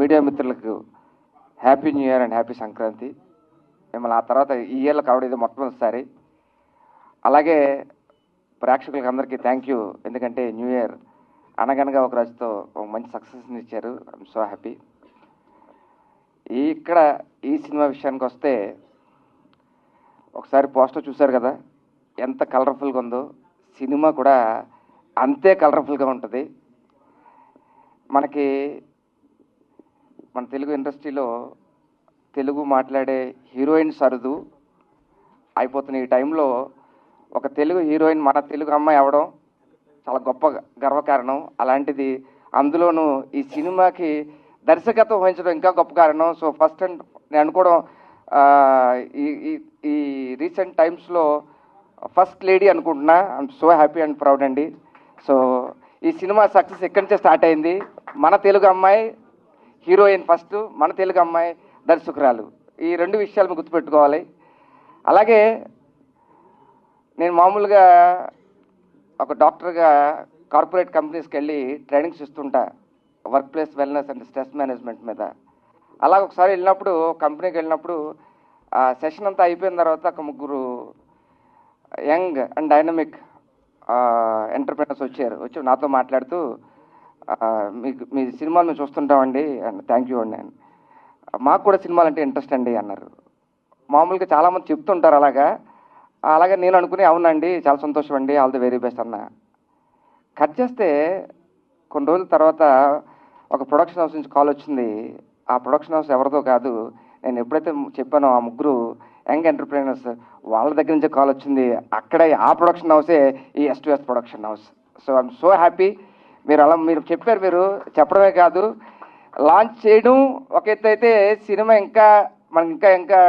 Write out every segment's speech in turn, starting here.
Media మిత్రులకు happy new year and happy Sankranti. మిమ్మల్ని ఆ తర్వాత ఈ ఇయర్లో కావడం ఇది మొట్టమొదటిసారి. అలాగే ప్రేక్షకులకు అందరికీ థ్యాంక్ యూ. ఎందుకంటే న్యూ ఇయర్ అనగనగా ఒక రోజుతో ఒక మంచి సక్సెస్ని ఇచ్చారు. I'm so happy. ఇక్కడ ఈ సినిమా విషయానికి వస్తే, ఒకసారి పోస్టర్ చూశారు కదా, ఎంత కలర్ఫుల్గా ఉందో. సినిమా కూడా అంతే కలర్ఫుల్గా ఉంటుంది. మన తెలుగు ఇండస్ట్రీలో తెలుగు మాట్లాడే హీరోయిన్స్ అరుదు అయిపోతున్న ఈ టైంలో ఒక తెలుగు హీరోయిన్ మన తెలుగు అమ్మాయి అవడం చాలా గొప్ప గర్వకారణం. అలాంటిది అందులోనూ ఈ సినిమాకి దర్శకత్వం వహించడం ఇంకా గొప్ప కారణం. సో ఫస్ట్ అండ్ నేను అనుకోవడం ఈ రీసెంట్ టైమ్స్లో ఫస్ట్ లేడీ అనుకుంటున్నా. I'm so happy and proud అండి. సో ఈ సినిమా సక్సెస్ ఎక్కడి నుంచే స్టార్ట్ అయింది. మన తెలుగు అమ్మాయి హీరోయిన్ ఫస్ట్, మన తెలుగు అమ్మాయి దర్శకురాలు. ఈ రెండు విషయాలు మీరు గుర్తుపెట్టుకోవాలి. అలాగే నేను మామూలుగా ఒక డాక్టర్గా కార్పొరేట్ కంపెనీస్కి వెళ్ళి ట్రైనింగ్స్ ఇస్తుంటా, work place wellness and stress management మీద. అలాగ ఒకసారి వెళ్ళినప్పుడు, కంపెనీకి వెళ్ళినప్పుడు ఆ సెషన్ అంతా అయిపోయిన తర్వాత ఒక ముగ్గురు యంగ్ అండ్ డైనమిక్ ఎంటర్ప్రెనర్స్ వచ్చి నాతో మాట్లాడుతూ, మీ సినిమాలు మేము చూస్తుంటామండి అండ్ థ్యాంక్ యూ అండి, మాకు కూడా సినిమాలు అంటే ఇంట్రెస్ట్ అండి అన్నారు. మామూలుగా చాలామంది చెప్తుంటారు అలాగే నేను అనుకుని అవునండి చాలా సంతోషం అండి, ఆల్ ది వెరీ బెస్ట్ అన్న. కట్ చేస్తే కొన్ని రోజుల తర్వాత ఒక ప్రొడక్షన్ హౌస్ నుంచి కాల్ వచ్చింది. ఆ ప్రొడక్షన్ హౌస్ ఎవరిదో కాదు, నేను ఎప్పుడైతే చెప్పానో ఆ ముగ్గురు యంగ్ ఎంటర్ప్రైనర్స్ వాళ్ళ దగ్గర నుంచి కాల్ వచ్చింది. అక్కడే ఆ ప్రొడక్షన్ హౌసే ఈ S2S production house. So I'm so happy. మీరు చెప్పారు, మీరు చెప్పడమే కాదు లాంచ్ చేయడం ఒక ఎత్తు అయితే, సినిమా మనకి ఇంకా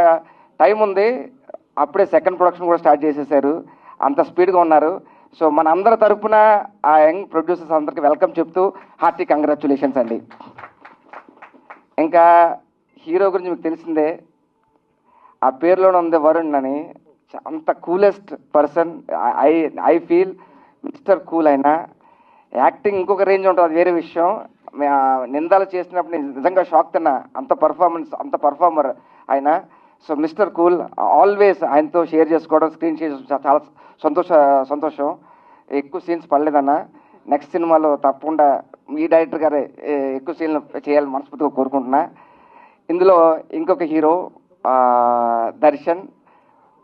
టైం ఉంది. అప్పుడే సెకండ్ ప్రొడక్షన్ కూడా స్టార్ట్ చేసేసారు. అంత స్పీడ్గా ఉన్నారు. సో మన అందరి తరపున ఆ యంగ్ ప్రొడ్యూసర్స్ అందరికి వెల్కమ్ చెప్తూ హార్టీ కంగ్రాచ్యులేషన్స్ అండి. ఇంకా హీరో గురించి మీకు తెలిసిందే, ఆ పేరులోనే ఉంది వరుణ్ అని. అంత coolest person. I feel mister cool. అయినా యాక్టింగ్ ఇంకొక రేంజ్ ఉంటుంది, అది వేరే విషయం. నిందాలు చేసినప్పుడు నేను నిజంగా షాక్ తిన్నా. అంత పర్ఫార్మర్ ఆయన. సో మిస్టర్ కూల్ ఆల్వేస్ ఆయనతో షేర్ చేసుకోవడం, స్క్రీన్ షేర్ చాలా సంతోషం. ఎక్కువ సీన్స్ పడలేదన్న. నెక్స్ట్ సినిమాలో తప్పకుండా మీ డైరెక్టర్ గారే ఎక్కువ సీన్లు చేయాలని మనస్ఫూర్తిగా కోరుకుంటున్నా. ఇందులో ఇంకొక హీరో దర్శన్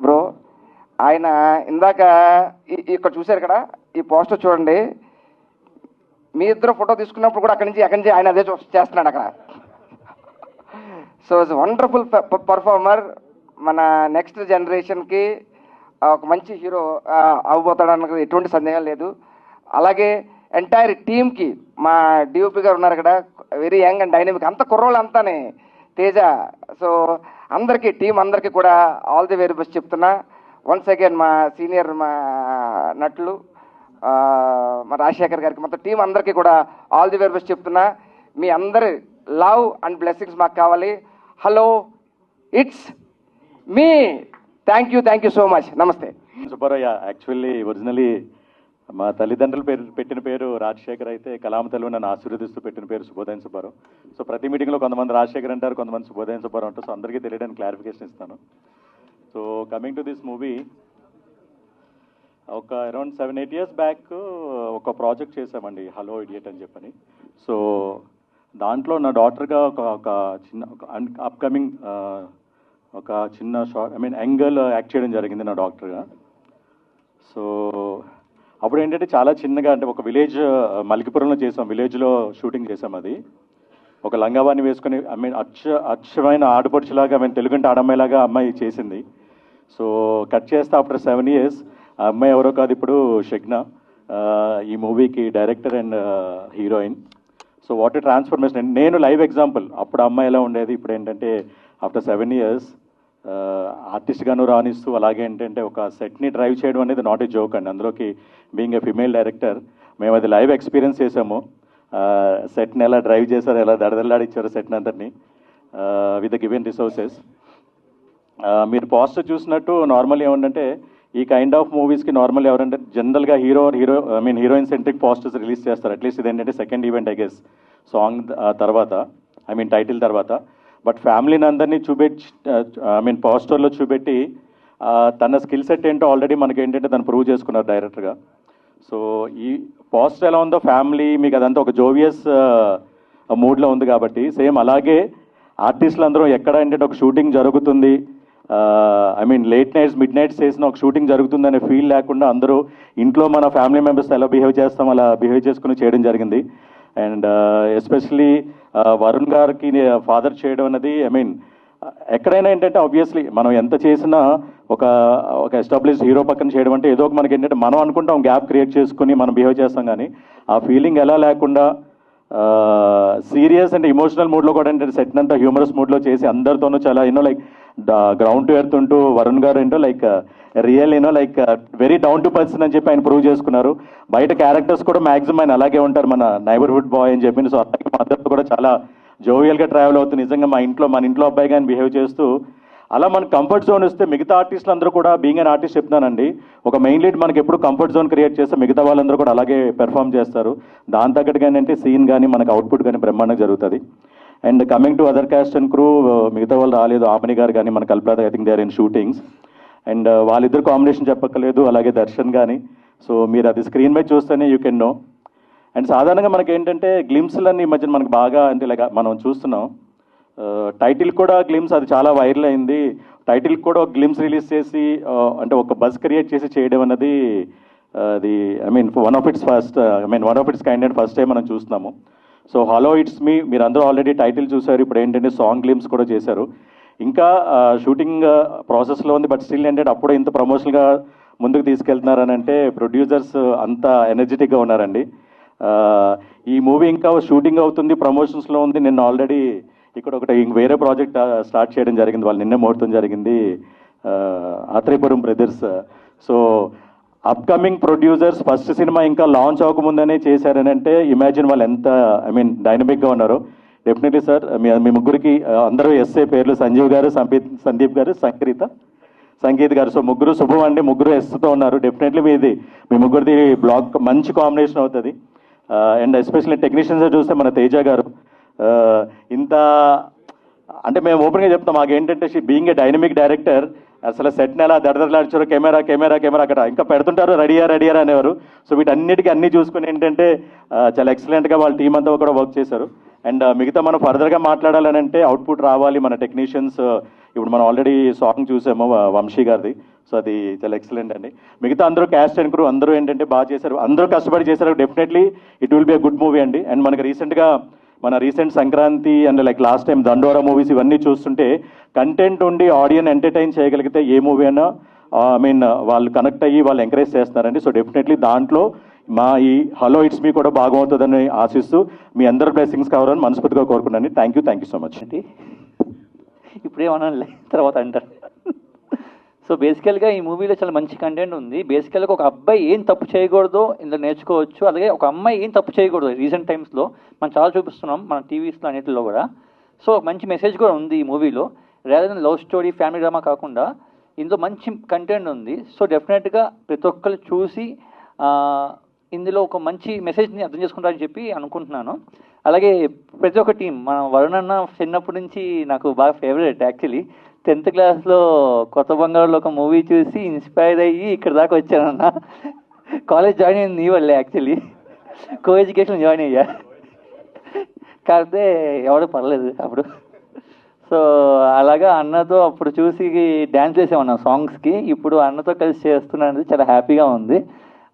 బ్రో. ఆయన ఇందాక ఇక్కడ చూశారు కదా, ఈ పోస్టర్ చూడండి. మీ ఇద్దరు ఫోటో తీసుకున్నప్పుడు కూడా అక్కడి నుంచి ఆయన అదే చేస్తున్నాడు అక్కడ. So it's wonderful performer. మన నెక్స్ట్ జనరేషన్కి ఒక మంచి హీరో అవ్వబోతాడన్న ఎటువంటి సందేహం లేదు. అలాగే ఎంటైర్ టీమ్కి మా డిఓపి గారు ఉన్నారు ఇక్కడ, వెరీ యంగ్ అండ్ డైనమిక్. అంత కుర్రోళ్ళు అంతానే తేజ. సో అందరికీ టీం అందరికీ కూడా ఆల్ ది వెరీ బెస్ట్ చెప్తున్నా. వన్స్ అగైన్ మా సీనియర్ మా నటులు మా రాజశేఖర్ గారికి, మొత్తం టీం అందరికీ కూడా ఆల్ ది వెరీ బెస్ట్ చెప్తున్నా. మీ అందరి లవ్ అండ్ బ్లెస్సింగ్స్ మాకు కావాలి. Hello, it's me. Thank you so much. నమస్తే. సుబ్బారావు. యాక్చువల్లీ ఒరిజినలీ మా తల్లిదండ్రులు పెట్టిన పేరు రాజశేఖర్ అయితే, కలామ తెలుగు నన్ను ఆశీర్వదిస్తూ పెట్టిన పేరు శుభోదయం సుబ్బారావు. సో ప్రతి మీటింగ్లో కొంతమంది రాజశేఖర్ అంటారు, కొంతమంది శుభోదయం సుబ్బారావు అంటారు. సో అందరికీ తెలియడానికి క్లారిఫికేషన్ ఇస్తాను. So coming to this movie, ఒక అరౌండ్ 7-8 years బ్యాక్ ఒక ప్రాజెక్ట్ చేశామండి, హలో ఇడియట్ అని చెప్పని. సో దాంట్లో నా డాటర్గా ఒక చిన్న అప్కమింగ్ ఒక చిన్న షార్ట్ యాంగిల్ యాక్ట్ చేయడం జరిగింది నా డాక్టర్గా. సో అప్పుడు ఏంటంటే చాలా చిన్నగా, అంటే ఒక విలేజ్ మలికిపురంలో చేసాం, విలేజ్లో షూటింగ్ చేసాం. అది ఒక లంగావాణి వేసుకుని అచ్చమైన ఆడపడుచులాగా, తెలుగుంటే ఆడమ్మాయిలాగా అమ్మాయి చేసింది. సో కట్ చేస్తే ఆఫ్టర్ 7 years ఆ అమ్మాయి ఎవరో కాదు, ఇప్పుడు షగ్నా ఈ మూవీకి director and heroine. So what a transformation. నేను లైవ్ ఎగ్జాంపుల్. అప్పుడు అమ్మాయి ఎలా ఉండేది, ఇప్పుడు ఏంటంటే ఆఫ్టర్ 7 years ఆర్టిస్ట్గాను రాణిస్తూ, అలాగే ఏంటంటే ఒక సెట్ని డ్రైవ్ చేయడం అనేది నాట్ ఏ జోక్ అండి. అందులోకి బీయింగ్ ఏ ఫిమేల్ డైరెక్టర్, మేము అది లైవ్ ఎక్స్పీరియన్స్ చేసాము. సెట్ని ఎలా డ్రైవ్ చేశారు, ఎలా దడదల్లాడిచ్చారు సెట్ని అందరినీ విత్ ద గివెన్ రిసోర్సెస్. మీరు పోస్టర్ చూసినట్టు నార్మల్ ఏమంటే, ఈ కైండ్ ఆఫ్ మూవీస్కి నార్మల్ ఎవరంటే జనరల్గా హీరోయిన్ సెంట్రిక్ పోస్టర్స్ రిలీజ్ చేస్తారు. అట్లీస్ట్ ఇదేంటంటే second event I guess song తర్వాత. ఐ మీన్ టైటిల్ తర్వాత. బట్ ఫ్యామిలీని అందరినీ చూపెట్టి ఐ మీన్ పోస్టర్లో చూపెట్టి తన స్కిల్ సెట్ ఏంటో ఆల్రెడీ మనకి ఏంటంటే తను ప్రూవ్ చేసుకున్నారు డైరెక్టర్గా. సో ఈ పోస్టర్ ఎలా ఉందో ఫ్యామిలీ మీకు అదంతా ఒక జోవియస్ మూడ్లో ఉంది కాబట్టి సేమ్ అలాగే ఆర్టిస్టులు అందరూ ఎక్కడ ఏంటంటే ఒక షూటింగ్ జరుగుతుంది, I mean late nights mid nights చేసిన ఒక షూటింగ్ జరుగుతుందనే ఫీల్ లేకుండా అందరూ ఇంట్లో మన ఫ్యామిలీ మెంబర్స్ ఎలా బిహేవ్ చేస్తాం అలా బిహేవ్ చేసుకుని చేయడం జరిగింది. అండ్ ఎస్పెషలీ వరుణ్ గారికి ఫాదర్ చేయడం అనేది ఐ మీన్ ఎక్కడైనా ఏంటంటే ఆబ్వియస్లీ మనం ఎంత చేసినా ఒక ఎస్టాబ్లిష్ హీరో పక్కన చేయడం అంటే ఏదో ఒక మనకి ఏంటంటే మనం అనుకుంటాం గ్యాప్ క్రియేట్ చేసుకుని మనం బిహేవ్ చేస్తాం, కానీ ఆ ఫీలింగ్ ఎలా లేకుండా సీరియస్ అండ్ ఇమోషనల్ మూడ్లో కూడా ఏంటంటే సెట్ అంతా హ్యూమరస్ మూడ్లో చేసి అందరితోనూ చాలా లైక్ గ్రౌండ్ టు ఎర్త్ ఉంటూ వరుణ్ గారు ఏంటో like real like very down to person అని చెప్పి ఆయన ప్రూవ్ చేసుకున్నారు. బయట క్యారెక్టర్స్ కూడా మ్యాక్సిమం ఆయన అలాగే ఉంటారు, మన నైబర్హుడ్ బాయ్ అని చెప్పి. సో అలాగే మా అందరితో కూడా చాలా జోవియల్గా ట్రావెల్ అవుతుంది నిజంగా మన ఇంట్లో అబ్బాయి కానీ బిహేవ్ చేస్తూ అలా మనకు కంఫర్ట్ జోన్ ఇస్తే మిగతా ఆర్టిస్టులు అందరూ కూడా బీయింగ్ అన్ ఆర్టిస్ట్ చెప్తున్నానండి, ఒక మెయిన్ లీడ్ మనకి ఎప్పుడు కంఫర్ట్ జోన్ క్రియేట్ చేస్తే మిగతా వాళ్ళందరూ కూడా అలాగే పెర్ఫామ్ చేస్తారు. దాని తగ్గట్టుగా ఏంటంటే సీన్ కానీ మనకు అవుట్పుట్ కానీ బ్రహ్మాండంగా జరుగుతుంది. And coming to other cast and crew, మిగతా వాళ్ళు రాలేదు, ఆమని గారు కానీ మన Kalpana I think they are in shootings. And వాళ్ళిద్దరు కాంబినేషన్ చెప్పక్కర్లేదు, అలాగే దర్శన్ కానీ. సో మీరు అది స్క్రీన్ మీద చూస్తేనే యూ కెన్ నో. అండ్ సాధారణంగా మనకి ఏంటంటే గ్లిమ్స్లన్నీ ఈ మధ్యన మనకు బాగా అంటే లైక్ మనం చూస్తున్నాం, టైటిల్ కూడా గ్లిమ్స్ అది చాలా వైరల్ అయింది. టైటిల్ కూడా ఒక గ్లిమ్స్ రిలీజ్ చేసి అంటే ఒక బజ్ క్రియేట్ చేసి చేయడం అన్నది అది I mean one of it's kind and first time మనం చూస్తున్నాము. సో హలో ఇట్స్ మీ మీరు అందరూ ఆల్రెడీ టైటిల్ చూశారు, ఇప్పుడు ఏంటంటే సాంగ్ గ్లిమ్స్ కూడా చేశారు. ఇంకా షూటింగ్ ప్రాసెస్లో ఉంది, బట్ స్టిల్ ఏంటంటే అప్పుడే ఇంత ప్రమోషన్గా ముందుకు తీసుకెళ్తున్నారని అంటే ప్రొడ్యూసర్స్ అంత ఎనర్జెటిక్గా ఉన్నారండి. ఈ మూవీ ఇంకా షూటింగ్ అవుతుంది, ప్రమోషన్స్లో ఉంది. నిన్న ఆల్రెడీ ఇక్కడ ఒకటి వేరే ప్రాజెక్ట్ స్టార్ట్ చేయడం జరిగింది, వాళ్ళు నిన్నే ముహూర్తం జరిగింది, Atreyapuram brothers. So upcoming producers first cinema ఇంకా లాంచ్ అవ్వకముందనే చేశారని అంటే ఇమాజిన్ వాళ్ళు ఎంత ఐ మీన్ డైనమిక్గా ఉన్నారో. డెఫినెట్లీ సార్ మీ ముగ్గురికి అందరూ ఎస్ఏ పేర్లు, సంజీవ్ గారు, సందీప్ గారు, సంగీత్ గారు. సో ముగ్గురు శుభం అండి, ముగ్గురు ఎస్తో ఉన్నారు. డెఫినెట్లీ మీ ముగ్గురిది బ్లాక్ మంచి కాంబినేషన్ అవుతుంది. అండ్ ఎస్పెషల్లీ టెక్నీషియన్స్ చూస్తే మన తేజ గారు ఇంత అంటే మేము ఓపెన్గా చెప్తాం, మాకేంటంటే బీయింగ్ ఏ డైనమిక్ డైరెక్టర్ అసలు సెట్ని ఎలా దడదడలాడ్చారు, కెమెరా అక్కడ ఇంకా పెడుతుంటారు రెడీయా అనేవారు. సో వీటన్నిటికీ అన్నీ చూసుకుని ఏంటంటే చాలా ఎక్సలెంట్గా వాళ్ళ టీం అంతా కూడా వర్క్ చేశారు. అండ్ మిగతా మనం ఫర్దర్గా మాట్లాడాలని అంటే అవుట్పుట్ రావాలి, మన టెక్నీషియన్స్ ఇప్పుడు మనం ఆల్రెడీ సాంగ్ చూసాము వంశీ గారిది. సో అది చాలా ఎక్సలెంట్ అండి. మిగతా అందరూ క్యాస్ట్ అండ్ క్రూ అందరూ ఏంటంటే బాగా చేశారు, అందరూ కష్టపడి చేశారు. Definitely it will be a good movie అండి. అండ్ మనకి recent Sankranti and like last time దండోరా మూవీస్ ఇవన్నీ చూస్తుంటే కంటెంట్ ఉండి ఆడియన్ ఎంటర్టైన్ చేయగలిగితే ఏ మూవీ అయినా ఐ మీన్ వాళ్ళు కనెక్ట్ అయ్యి వాళ్ళు ఎంకరేజ్ చేస్తున్నారండి. సో డెఫినెట్లీ దాంట్లో మా ఈ హలో ఇట్స్ మీ కూడా బాగుంటుందని ఆశిస్తూ మీ అందరి బ్లెస్సింగ్స్ కావాలని మనస్ఫూర్తిగా కోరుకున్నాను. థ్యాంక్ యూ సో మచ్ అండి. ఇప్పుడేమన్నా తర్వాత అంటారు. సో బేసికల్గా ఈ మూవీలో చాలా మంచి కంటెంట్ ఉంది. బేసికల్గా ఒక అబ్బాయి ఏం తప్పు చేయకూడదో ఇందులో నేర్చుకోవచ్చు, అలాగే ఒక అమ్మాయి ఏం తప్పు చేయకూడదు. రీసెంట్ టైమ్స్లో మనం చాలా చూపిస్తున్నాం మన టీవీస్లో అన్నిటిలో కూడా. సో మంచి మెసేజ్ కూడా ఉంది ఈ మూవీలో. Rather love story family drama కాకుండా ఇందులో మంచి కంటెంట్ ఉంది. సో డెఫినెట్గా ప్రతి ఒక్కరు చూసి ఇందులో ఒక మంచి మెసేజ్ని అర్థం చేసుకుంటారని చెప్పి అనుకుంటున్నాను. అలాగే ప్రతి ఒక్క టీం మన వరుణ్ అన్న చిన్నప్పటి నుంచి నాకు బాగా ఫేవరెట్. యాక్చువల్లీ 10th క్లాస్లో కొత్త బంగారులో ఒక మూవీ చూసి ఇన్స్పైర్ అయ్యి ఇక్కడ దాకా వచ్చానన్న. కాలేజ్ జాయిన్ అయింది నీ వల్లే, యాక్చువల్లీ కో ఎడ్యుకేషన్ జాయిన్ అయ్యా, కాకపోతే ఎవడో పర్లేదు అప్పుడు. సో అలాగా అన్నతో అప్పుడు చూసి డ్యాన్స్ చేసామన్నా సాంగ్స్కి, ఇప్పుడు అన్నతో కలిసి చేస్తున్నాను, చాలా హ్యాపీగా ఉంది.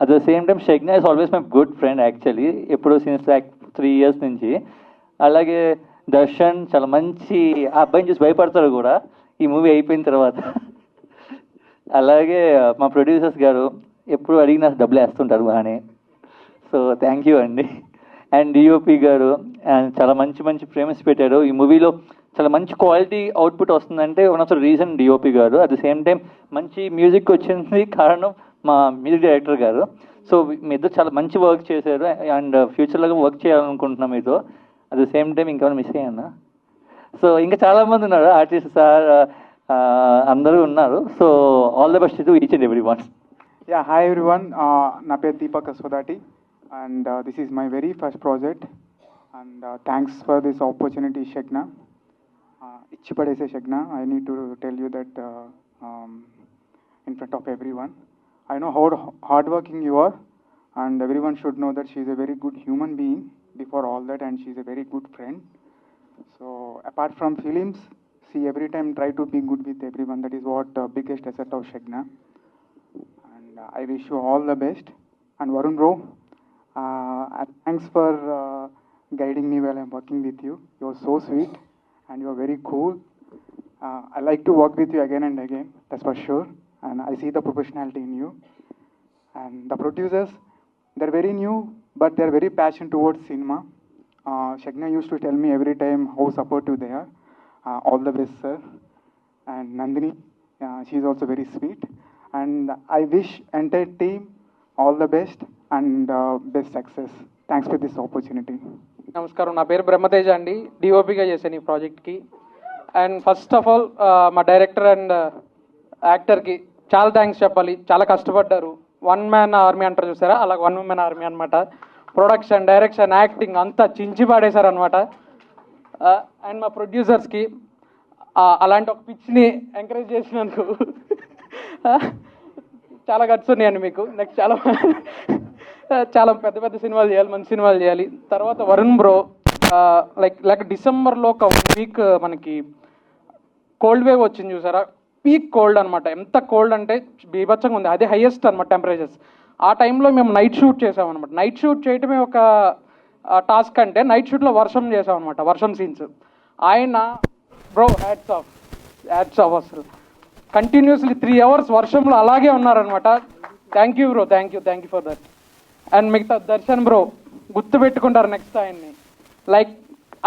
At the same time Shagna is always my good friend actually, ఎప్పుడు సిన్స్ లైక్ 3 years నుంచి. అలాగే దర్శన్ చాలా మంచి, ఆ అబ్బాయిని చూసి భయపడతాడు కూడా ఈ మూవీ అయిపోయిన తర్వాత. అలాగే మా ప్రొడ్యూసర్స్ గారు ఎప్పుడు అడిగినా డబ్బులు వేస్తుంటారు బాగానే. సో థ్యాంక్ యూ అండి. అండ్ డిఓపి గారు చాలా మంచి ఫ్రేమ్స్ పెట్టారు ఈ మూవీలో. చాలా మంచి క్వాలిటీ అవుట్పుట్ వస్తుందంటే one of the reason DOP గారు. అట్ ద సేమ్ టైం మంచి మ్యూజిక్ వచ్చింది కారణం మా మ్యూజిక్ డైరెక్టర్ గారు. సో మీ ఇద్దరు చాలా మంచి వర్క్ చేశారు అండ్ ఫ్యూచర్లో వర్క్ చేయాలనుకుంటున్నాం మీతో. అట్ ద సేమ్ టైం ఇంకేమైనా మిస్ అయ్యానా? సో ఇంకా చాలామంది ఉన్నారు ఆర్టిస్ట్ సార్, అందరూ ఉన్నారు. So all the best to each and every one. Yeah, hi everyone. నా పేరు Deepak అస్వదాటి and this is my very first project. And thanks for this opportunity, Shagna. Ichi padese Shagna. I need to tell you that in front of everyone. I know how hardworking you are, and everyone should know that she is a very good human being before all that, and she is a very good friend. So apart from films, she every time try to be good with everyone. That is what biggest asset of Shagna. And I wish you all the best. And Varun bro, thanks for guiding me while I'm working with you. You're so sweet and you're very cool. I like to work with you again and again, that's for sure. And I see the professionality in you. And the producers, they're very new, but they're very passionate towards cinema. Shagna used to tell me every time how supportive they are. All the best, sir. And Nandini, she's also very sweet. And I wish entire team all the best and best success. Thanks for this opportunity. నమస్కారం, నా పేరు బ్రహ్మతేజ అండి. డిఓపిగా చేశాను ఈ ప్రాజెక్ట్కి. And first of all మా director and యాక్టర్కి చాలా thanks చెప్పాలి. చాలా కష్టపడ్డారు. 1 man ఆర్మీ అంటారు చూసారా, అలా 1 woman ఆర్మీ అనమాట. ప్రొడక్షన్, డైరెక్షన్, యాక్టింగ్ అంతా చించి పాడేశారు అనమాట. అండ్ మా ప్రొడ్యూసర్స్కి అలాంటి ఒక పిచ్ని ఎంకరేజ్ చేసినందుకు చాలా గట్స్ ఉన్నాయండి మీకు. నెక్స్ట్ చాలా పెద్ద పెద్ద సినిమాలు చేయాలి, మంచి సినిమాలు చేయాలి. తర్వాత వరుణ్ బ్రో లైక్ డిసెంబర్లో ఒక 1 week మనకి కోల్డ్ వేవ్ వచ్చింది చూసారా, పీక్ కోల్డ్ అనమాట. ఎంత కోల్డ్ అంటే బీభత్సంగా ఉంది, అదే హైయెస్ట్ అనమాట టెంపరేచర్స్. ఆ టైంలో మేము నైట్ షూట్ చేసామన్నమాట. నైట్ షూట్ చేయటమే ఒక టాస్క్ అంటే నైట్ షూట్లో వర్షం చేసామన్నమాట, వర్షం సీన్స్. ఆయన బ్రో హ్యాట్స్ ఆఫ్ అసలు కంటిన్యూస్లీ 3 hours వర్షంలో అలాగే ఉన్నారనమాట. Thank you bro, thank you for that. And మిగతా దర్శన్ బ్రో గుర్తు పెట్టుకుంటారు నెక్స్ట్ ఆయన్ని. లైక్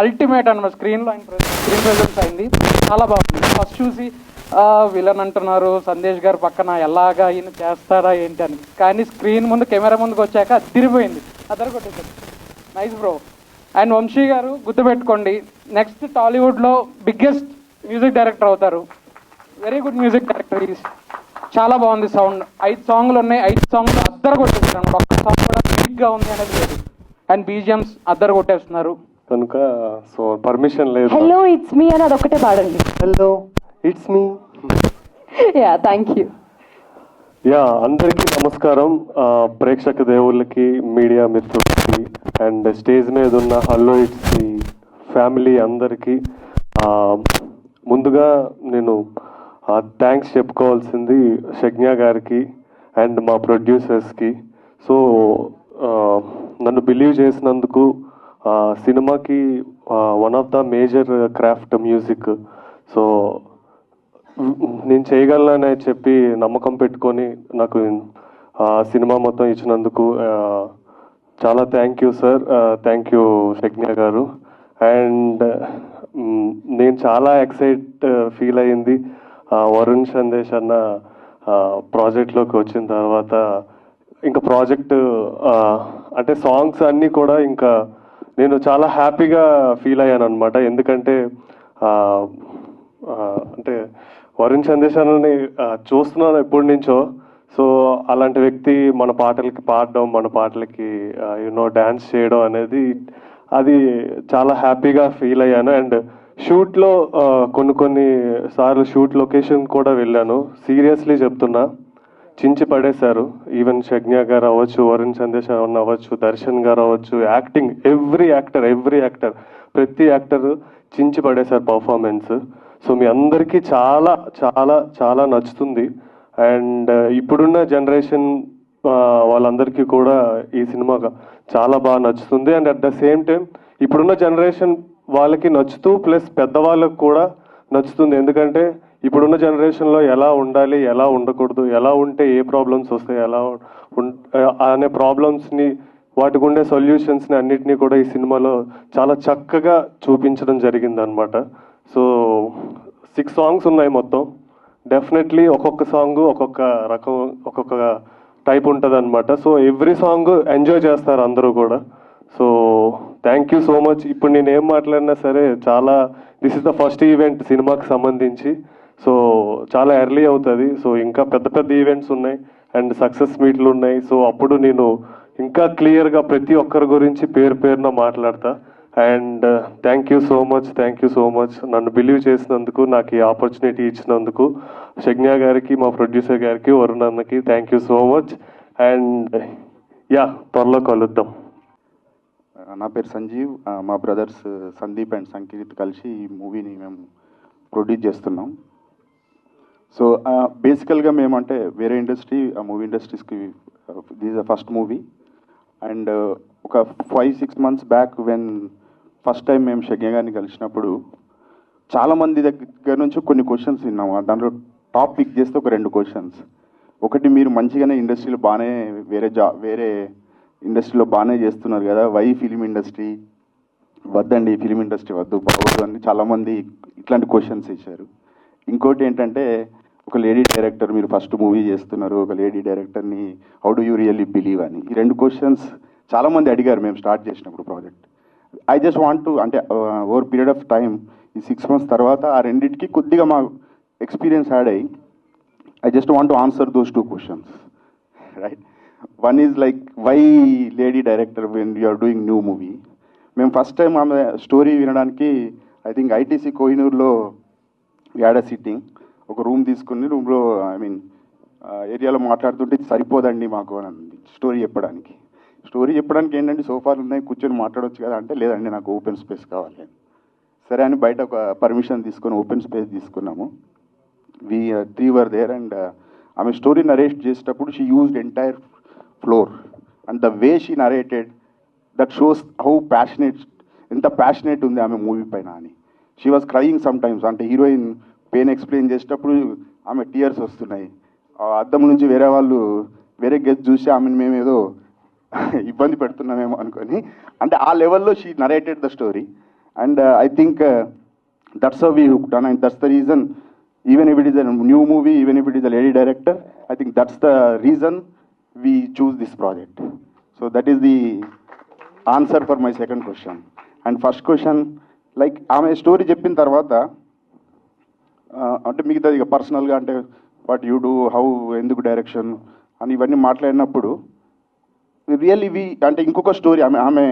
అల్టిమేట్ అనమాట, స్క్రీన్ ప్రెజెన్స్ అయింది, చాలా బాగుంది. ఫస్ట్ చూసి విలన్ అంటున్నారు సందేశ్ గారు పక్కన, ఎలాగా ఈయన చేస్తారా ఏంటి అని, కానీ స్క్రీన్ ముందు కెమెరా ముందుకు వచ్చాక అదిరిపోయింది, కొట్టేశారు. Nice bro. అండ్ వంశీ గారు గుర్తుపెట్టుకోండి, నెక్స్ట్ టాలీవుడ్లో బిగ్గెస్ట్ మ్యూజిక్ డైరెక్టర్ అవుతారు. Very good music director. చాలా బాగుంది సౌండ్. 5 songs ఉన్నాయి, 5 songs అద్దరు కొట్టేస్తున్నారు. ఒక్క సాంగ్ కూడా వీక్గా ఉంది అనేది లేదు. అండ్ బీజిఎమ్స్ అద్దరు కొట్టేస్తున్నారు కనుక సో పర్మిషన్ లేదు. హలో ఇట్స్ మీ అని అదొక్కటే పాడండి. Hello it's me. Yeah thank you. Yeah అందరికీ నమస్కారం. ప్రేక్షక దేవుళ్ళకి, మీడియా మిత్రులకి, అండ్ స్టేజ్ మీద ఉన్న హలో ఇట్స్ మీ ఫ్యామిలీ అందరికీ ముందుగా నేను థ్యాంక్స్ చెప్పుకోవాల్సింది షగ్నా గారికి అండ్ మా ప్రొడ్యూసర్స్కి. సో నన్ను బిలీవ్ చేసినందుకు, సినిమాకి one of the major craft music. So నేను చేయగలనని చెప్పి నమ్మకం పెట్టుకొని నాకు సినిమా మొత్తం ఇచ్చినందుకు చాలా thank you sir, thank you Shagna garu. And నేను చాలా ఎక్సైట్ ఫీల్ అయ్యింది వరుణ్ సందేశ్ అన్న ప్రాజెక్ట్లోకి వచ్చిన తర్వాత. ఇంకా ప్రాజెక్ట్ అంటే సాంగ్స్ అన్నీ కూడా ఇంకా నేను చాలా హ్యాపీగా ఫీల్ అయ్యాను అనమాట. ఎందుకంటే అంటే వరుణ్ సందేశ్ అన్నని చూస్తున్నాను ఎప్పటి నుంచో. సో అలాంటి వ్యక్తి మన పాటలకి పాడడం, మన పాటలకి డ్యాన్స్ చేయడం అనేది అది చాలా హ్యాపీగా ఫీల్ అయ్యాను. అండ్ షూట్లో కొన్ని సార్లు షూట్ లొకేషన్ కూడా వెళ్ళాను. సీరియస్లీ చెప్తున్నా, చించి పడేశారు. ఈవెన్ షగ్నా గారు అవ్వచ్చు, వరుణ్ సందేశ్ అవ్వచ్చు, దర్శన్ గారు అవ్వచ్చు, యాక్టింగ్ ఎవ్రీ యాక్టర్ ప్రతి యాక్టర్ చించి పడేశారు పర్ఫార్మెన్స్. సో మీ అందరికీ చాలా చాలా చాలా నచ్చుతుంది. అండ్ ఇప్పుడున్న జనరేషన్ వాళ్ళందరికీ కూడా ఈ సినిమా చాలా బాగా నచ్చుతుంది. And at the same time ఇప్పుడున్న జనరేషన్ వాళ్ళకి నచ్చుతూ ప్లస్ పెద్దవాళ్ళకు కూడా నచ్చుతుంది. ఎందుకంటే ఇప్పుడున్న జనరేషన్లో ఎలా ఉండాలి, ఎలా ఉండకూడదు, ఎలా ఉంటే ఏ ప్రాబ్లమ్స్ వస్తాయి, ఎలా అనే ప్రాబ్లమ్స్ని, వాటికి ఉండే సొల్యూషన్స్ని అన్నిటినీ కూడా ఈ సినిమాలో చాలా చక్కగా చూపించడం జరిగిందనమాట. సో 6 songs ఉన్నాయి మొత్తం. డెఫినెట్లీ ఒక్కొక్క సాంగ్ ఒక్కొక్క రకం, ఒక్కొక్క టైప్ ఉంటుంది అనమాట. సో ఎవ్రీ సాంగ్ ఎంజాయ్ చేస్తారు అందరూ కూడా. So thank you so much. ఇప్పుడు నేను ఏం మాట్లాడినా సరే చాలా this is the first event సినిమాకి సంబంధించి. సో చాలా ఎర్లీ అవుతుంది. సో ఇంకా పెద్ద ఈవెంట్స్ ఉన్నాయి అండ్ సక్సెస్ మీట్లు ఉన్నాయి. సో అప్పుడు నేను ఇంకా క్లియర్గా ప్రతి ఒక్కరి గురించి పేరున మాట్లాడతా. And thank you so much నన్ను బిలీవ్ చేసినందుకు, నాకు ఈ ఆపర్చునిటీ ఇచ్చినందుకు షజ్ఞ గారికి, మా ప్రొడ్యూసర్ గారికి, వరుణ్ అన్నకి thank you so much. And yeah, త్వరలో కలుద్దాం. నా పేరు సంజీవ్. మా బ్రదర్స్ సందీప్ అండ్ సంకీర్త్ కలిసి ఈ మూవీని మేము ప్రొడ్యూస్ చేస్తున్నాం. సో బేసికల్గా మేమంటే వేరే ఇండస్ట్రీ, మూవీ ఇండస్ట్రీస్కి this the first movie. And ఒక 5-6 months back when first time మేము షజ్ఞ గారిని కలిసినప్పుడు చాలామంది దగ్గర నుంచి కొన్ని క్వశ్చన్స్ విన్నాము. దాంట్లో టాప్ పిక్ చేస్తే ఒక 2 questions. ఒకటి, మీరు మంచిగానే ఇండస్ట్రీలో బాగానే వేరే ఇండస్ట్రీలో బాగానే చేస్తున్నారు కదా, వై ఫిలిం ఇండస్ట్రీ వద్దండి, ఫిలిం ఇండస్ట్రీ వద్దు, బాగోదు అని చాలామంది ఇట్లాంటి క్వశ్చన్స్ ఇచ్చారు. ఇంకోటి ఏంటంటే, ఒక లేడీ డైరెక్టర్, మీరు ఫస్ట్ మూవీ చేస్తున్నారు, ఒక లేడీ డైరెక్టర్ని how do you really believe అని, ఈ 2 questions చాలామంది అడిగారు మేము స్టార్ట్ చేసినప్పుడు project. I just want to, అంటే ఓవర్ పీరియడ్ ఆఫ్ టైం ఈ 6 months తర్వాత ఆ రెండింటికి కొద్దిగా మా ఎక్స్పీరియన్స్ యాడ్ అయ్యి I just want to answer those 2 questions, right? One is like, why lady director when you are doing new movie? మేము first time ఆమె స్టోరీ వినడానికి ఐ థింక్ ఐటీసీ కోహినూర్లో యాడ్ సిట్టింగ్, ఒక రూమ్ తీసుకుని రూమ్లో ఏరియాలో మాట్లాడుతుంటే ఇది సరిపోదండి మాకు అని అంది స్టోరీ చెప్పడానికి ఏంటంటే సోఫాలు ఉన్నాయి, కూర్చొని మాట్లాడవచ్చు కదా అంటే, లేదండి నాకు ఓపెన్ స్పేస్ కావాలి అని. సరే అని బయట ఒక పర్మిషన్ తీసుకొని ఓపెన్ స్పేస్ తీసుకున్నాము. we 3 were there and ఆమె స్టోరీ నరేట్ చేసేటప్పుడు she used entire floor and the way she narrated that shows how ఎంత ప్యాషనేట్ ఉంది ఆమె మూవీ పైన అని. She was crying some times, అంటే హీరోయిన్ పెయిన్ ఎక్స్ప్లెయిన్ చేసేటప్పుడు ఆమె టీయర్స్ వస్తున్నాయి. అద్దం నుంచి వేరే గెస్ట్ చూసి ఆమెను మేము ఏదో ఇబ్బంది పెడుతున్నామేమో అనుకొని, అంటే ఆ లెవెల్లో she narrated the story. And I think that's how we hooked on, and that's the reason. Even if it is a new movie, even if it is a lady director, I think that's the reason we choose this project. So that is the answer for my second question. And first question, like ఆమె story చెప్పిన తర్వాత అంటే మిగతా ఇక పర్సనల్గా అంటే what you do, how, ఎందుకు direction అని ఇవన్నీ మాట్లాడినప్పుడు రియల్లీ అంటే ఇంకొక స్టోరీ, ఆమె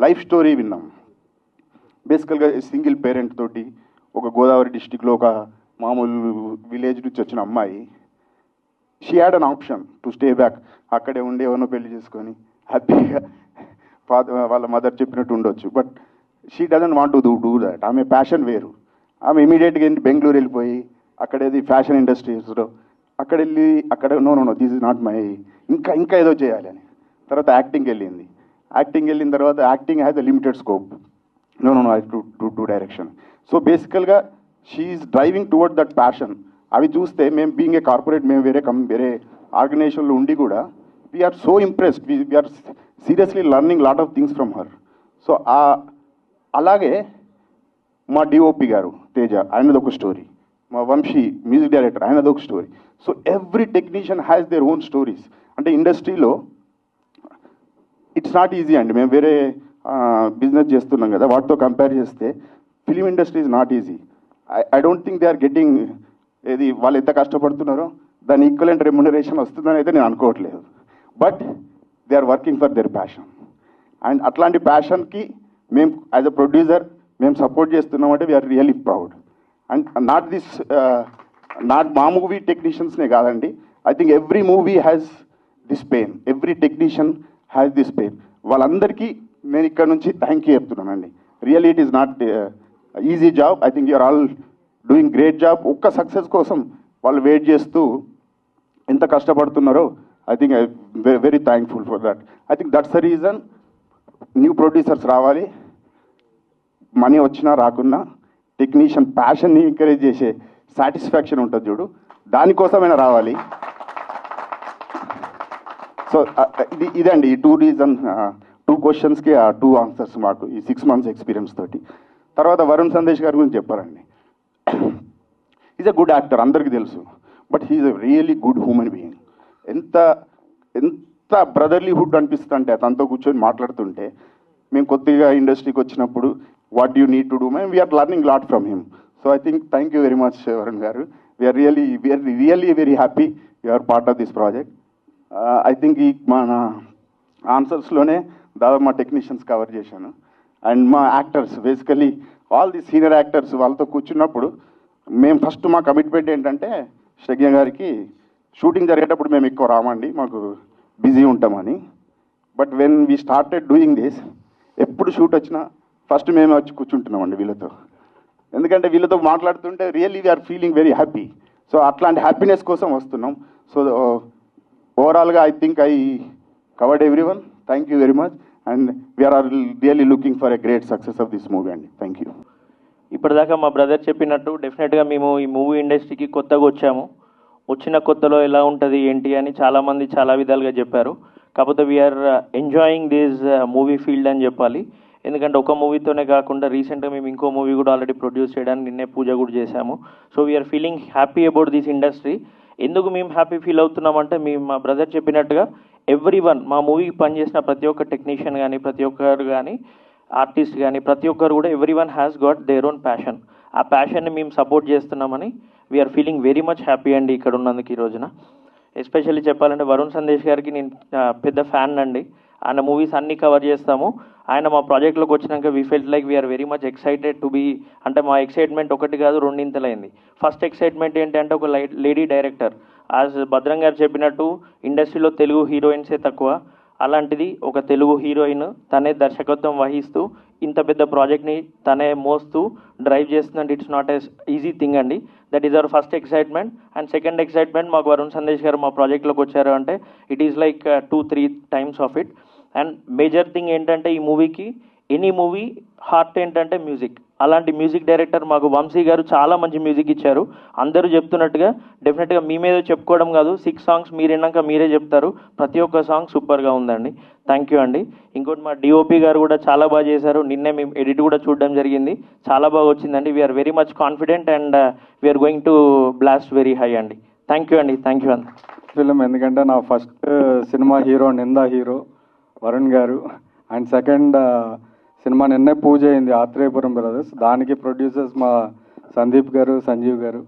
లైఫ్ స్టోరీ విన్నాం. బేసికల్గా సింగిల్ పేరెంట్ తోటి ఒక గోదావరి డిస్టిక్లో ఒక మామూలు విలేజ్ నుంచి వచ్చిన అమ్మాయి, she had an option to stay back, అక్కడే ఉండి ఎవరినో పెళ్లి చేసుకొని హ్యాపీగా వాళ్ళ మదర్ చెప్పినట్టు ఉండొచ్చు. But she doesn't want to do that. ఆమె ప్యాషన్ వేరు. ఆమె ఇమీడియట్గా బెంగళూరు వెళ్ళిపోయి అక్కడేది ఫ్యాషన్ ఇండస్ట్రీస్లో అక్కడ no this is not my, ఇంకా ఏదో చేయాలి అని. తర్వాత యాక్టింగ్కి వెళ్ళిన తర్వాత acting has a limited scope, no I to direction. So బేసికల్గా she is driving toward that passion. అవి చూస్తే మేము బీయింగ్ ఏ కార్పొరేట్, మేము వేరే ఆర్గనైజేషన్లో ఉండి కూడా we're so impressed, we're seriously learning lot of things from her. So అలాగే మా డిఓపి గారు తేజ, ఆయనది ఒక స్టోరీ. మా వంశీ మ్యూజిక్ డైరెక్టర్, ఆయనది ఒక story. So every technician has their own stories. అంటే ఇండస్ట్రీలో ఇట్స్ నాట్ ఈజీ అండి. మేము వేరే బిజినెస్ చేస్తున్నాం కదా, వాటితో కంపేర్ చేస్తే film industry is not easy. I don't think they are getting, ఏది వాళ్ళు ఎంత కష్టపడుతున్నారో దాని ఈక్వలెంట్ రెమ్యునరేషన్ వస్తుందని అయితే నేను అనుకోవట్లేదు. But they are working for their passion. And అట్లాంటి ప్యాషన్కి మేము యాజ్ అ ప్రొడ్యూసర్ మేము సపోర్ట్ చేస్తున్నామంటే we're really proud. And not మా మూవీ టెక్నీషియన్స్నే కాదండి, I think every movie has this pain, every technician has this pain. వాళ్ళందరికీ నేను ఇక్కడ నుంచి థ్యాంక్ యూ చెప్తున్నానండి. Really it is not easy job. I think you're all doing great job. ఒక్క success కోసం వాళ్ళు వెయిట్ చేస్తూ ఎంత కష్టపడుతున్నారో I think I very thankful for that. I think that's the reason new producers రావాలి. Money వచ్చినా రాకున్నా technician ప్యాషన్ని encourage చేసే satisfaction ఉంటుంది చూడు, దానికోసమైనా రావాలి. సో ఇదండి ఈ 2 reasons, 2 questions-కి 2 answers మాకు ఈ 6 months ఎక్స్పీరియన్స్ తోటి. తర్వాత వరుణ్ సందేశ్ గారి గురించి చెప్పారండి. ఈజ్ అ గుడ్ యాక్టర్, అందరికీ తెలుసు. But he's a really good human being. ఎంత బ్రదర్లీహుడ్ అనిపిస్తుంది అంటే తనతో కూర్చొని మాట్లాడుతుంటే. మేము కొద్దిగా ఇండస్ట్రీకి వచ్చినప్పుడు what you need to do, మేము we are learning lot from him. So I think thank you very much Varun garu. We are really very happy you are part of this project. I think ఈ మన ఆన్సర్స్లోనే దాదాపు మా టెక్నీషియన్స్ కవర్ చేశాను. And మా actors basically all the senior actors వాళ్ళతో కూర్చున్నప్పుడు మేము ఫస్ట్ మా కమిట్మెంట్ ఏంటంటే శ్రజ్ఞ గారికి షూటింగ్ జరిగేటప్పుడు మేము ఎక్కువ రామండి, మాకు బిజీ ఉంటామని. But when we started doing this, ఎప్పుడు షూట్ వచ్చినా ఫస్ట్ మేమే వచ్చి కూర్చుంటున్నామండి వీళ్ళతో. ఎందుకంటే వీళ్ళతో మాట్లాడుతుంటే really we are feeling very happy. So అట్లాంటి హ్యాపీనెస్ కోసం వస్తున్నాం. సో ఓవరాల్గా I think I covered every one. Thank you very much and we are really looking for a great success of this movie అండి. Thank you. ఇప్పటిదాకా మా brother చెప్పినట్టు డెఫినెట్గా మేము ఈ మూవీ ఇండస్ట్రీకి కొత్తగా వచ్చాము. వచ్చిన కొత్తలో ఎలా ఉంటుంది ఏంటి అని చాలామంది చాలా విధాలుగా చెప్పారు. కాకపోతే we're enjoying this movie field అని చెప్పాలి. ఎందుకంటే ఒక మూవీతోనే కాకుండా రీసెంట్గా మేము ఇంకో మూవీ కూడా ఆల్రెడీ ప్రొడ్యూస్ చేయడానికి నిన్నే పూజ కూడా చేశాము. So we're feeling happy about this industry. ఎందుకు మేము హ్యాపీ ఫీల్ అవుతున్నామంటే మా బ్రదర్ చెప్పినట్టుగా ఎవ్రీ వన్ మా మూవీకి పనిచేసిన ప్రతి ఒక్క టెక్నీషియన్ కానీ ప్రతి ఒక్కరు కానీ ఆర్టిస్ట్ కానీ ప్రతి ఒక్కరు కూడా everyone has got their own passion. ఆ ప్యాషన్ని మేము సపోర్ట్ చేస్తున్నామని we are feeling very much happy అండి ఇక్కడ ఉన్నందుకు ఈ రోజున. ఎస్పెషల్లీ చెప్పాలంటే వరుణ్ సందేశ్ గారికి నేను పెద్ద ఫ్యాన్ అండి. ఆయన మూవీస్ అన్నీ కవర్ చేస్తాము. ఆయన మా ప్రాజెక్ట్లోకి వచ్చినాక we felt like we're very much excited to be. అంటే మా ఎక్సైట్మెంట్ ఒకటి కాదు రెండింతలైంది. ఫస్ట్ ఎక్సైట్మెంట్ ఏంటంటే ఒక లేడీ డైరెక్టర్. యాజ్ భద్రం గారు చెప్పినట్టు ఇండస్ట్రీలో తెలుగు హీరోయిన్సే తక్కువ, అలాంటిది ఒక తెలుగు హీరోయిన్ తనే దర్శకత్వం వహిస్తూ ఇంత పెద్ద ప్రాజెక్ట్ని తనే మోస్తూ డ్రైవ్ చేస్తుందంటే it's not as easy thing అండి. That is our first excitement. And second excitement మాకు వరుణ్ సందేశ్ గారు మా ప్రాజెక్ట్లోకి వచ్చారు అంటే it is like 2-3 times of it. And major thing ఏంటంటే ఈ మూవీకి ఎనీ మూవీ హార్ట్ ఏంటంటే మ్యూజిక్. అలాంటి మ్యూజిక్ డైరెక్టర్ మాకు వంశీ గారు చాలా మంచి మ్యూజిక్ ఇచ్చారు. అందరూ చెప్తున్నట్టుగా డెఫినెట్గా మీ మీద చెప్పుకోవడం కాదు, 6 సాంగ్స్ మీరు విన్నాక మీరే చెప్తారు. ప్రతి ఒక్క సాంగ్ సూపర్గా ఉందండి. థ్యాంక్ యూ అండి. ఇంకోటి మా డిఓపి గారు కూడా చాలా బాగా చేశారు. నిన్నే మేము ఎడిట్ కూడా చూడడం జరిగింది, చాలా బాగా వచ్చిందండి. We are very much confident and we are going to blast very high అండి. థ్యాంక్ యూ అండి. థ్యాంక్ యూ అండి. ఫిలిం ఎందుకంటే నా ఫస్ట్ సినిమా హీరో నిందా hero Varun garu, and second cinema నిన్నే పూజ అయింది ఆత్రేయపురం బ్రదర్స్. దానికి ప్రొడ్యూసర్స్ మా సందీప్ గారు సంజీవ్ గారు.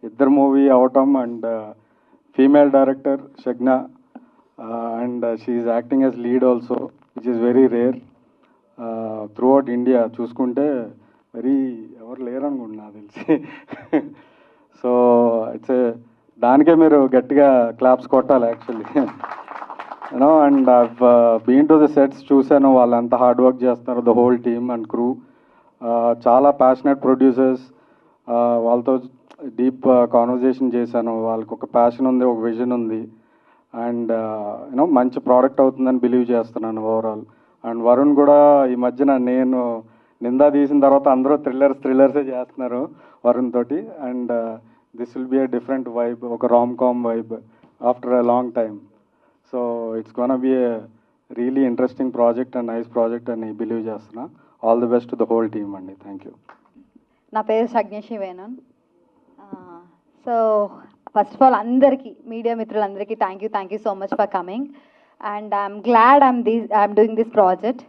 ఇద్దరు మూవీ అవటం and female director Shagna and she is acting as lead also which is very rare throughout India. చూసుకుంటే వెరీ ఎవరు లేరు అనుకుంటున్నా తెలిసి. సో ఇట్స్ దానికే మీరు గట్టిగా క్లాప్స్ కొట్టాలి actually. You know and I've been to the sets, చూశాను వాళ్ళు ఎంత హార్డ్ వర్క్ చేస్తున్నారు, the whole team and crew. చాలా ప్యాషనెట్ ప్రొడ్యూసర్స్, వాళ్ళతో డీప్ కాన్వర్జేషన్ చేశాను. వాళ్ళకి ఒక ప్యాషన్ ఉంది, ఒక విజన్ ఉంది అండ్ యూనో మంచి ప్రోడక్ట్ అవుతుందని బిలీవ్ చేస్తున్నాను ఓవరాల్. అండ్ వరుణ్ కూడా ఈ మధ్యన నేను నిందా తీసిన తర్వాత అందరూ థ్రిల్లర్సే చేస్తున్నారు వరుణ్ తోటి. And this will be a different vibe, ఒక rom com vibe after a long time. So it's gonna be a really interesting project and nice project అని బిలీవ్ చేస్తున్నా. All the best to the whole team అండి. Thank you. నా పేరు Sagneshi Venan. So first of all అందరికీ media మిత్రులందరికీ thank you so much for coming and I'm glad I'm doing this project.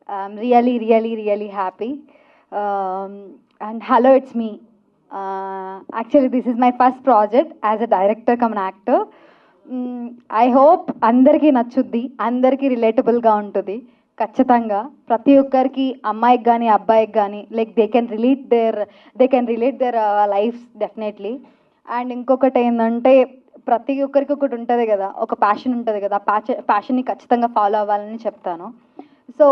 I'm really happy and hello it's me. Actually this is my first project as a director come an actor. I hope అందరికీ నచ్చుద్ది, అందరికీ రిలేటబుల్గా ఉంటుంది ఖచ్చితంగా. ప్రతి ఒక్కరికి అమ్మాయికి కానీ అబ్బాయికి కానీ like they can relate there lifes definitely. And ఇంకొకటి ఏంటంటే ప్రతి ఒక్కరికి ఒకటి ఉంటుంది కదా, ఒక ప్యాషన్ ఉంటుంది కదా, ప్యాషన్ని ఖచ్చితంగా ఫాలో అవ్వాలని చెప్తాను. సో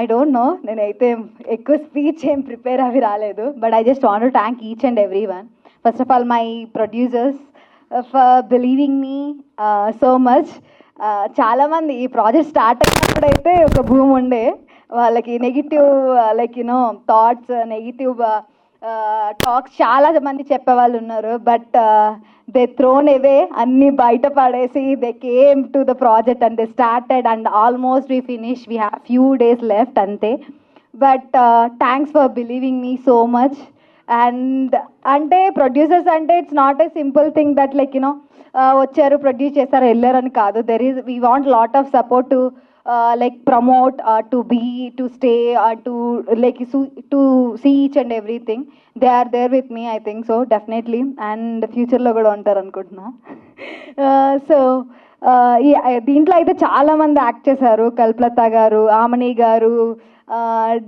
ఐ డోంట్ నో, నేనైతే ఎక్కువ స్పీచ్ ఏం ప్రిపేర్ అవి రాలేదు, but I just want to thank each and every one. First of all my producers for believing me so much. చాలామంది ఈ ప్రాజెక్ట్ స్టార్ట్ అయినప్పుడైతే ఒక భూమి ఉండే, వాళ్ళకి negative like you know thoughts, negative talks చాలా మంది చెప్పేవాళ్ళు ఉన్నారు. బట్ దే థ్రోన్ అవే, అన్నీ బయట పడేసి they came to the project and they started and almost we finish. We have few days left అంతే. But thanks for believing me so much. And అంటే producers అంటే it's not a simple thing that like you know వచ్చారు produce చేస్తారు వెళ్ళారని కాదు. We want lot of support to like promote, to stay, to like to see each and everything. They are there with me, I think so, definitely, and future lo kuda untaru anukuntunna. So దీంట్లో అయితే చాలా మంది act చేశారు. కల్పలత గారు, ఆమని గారు,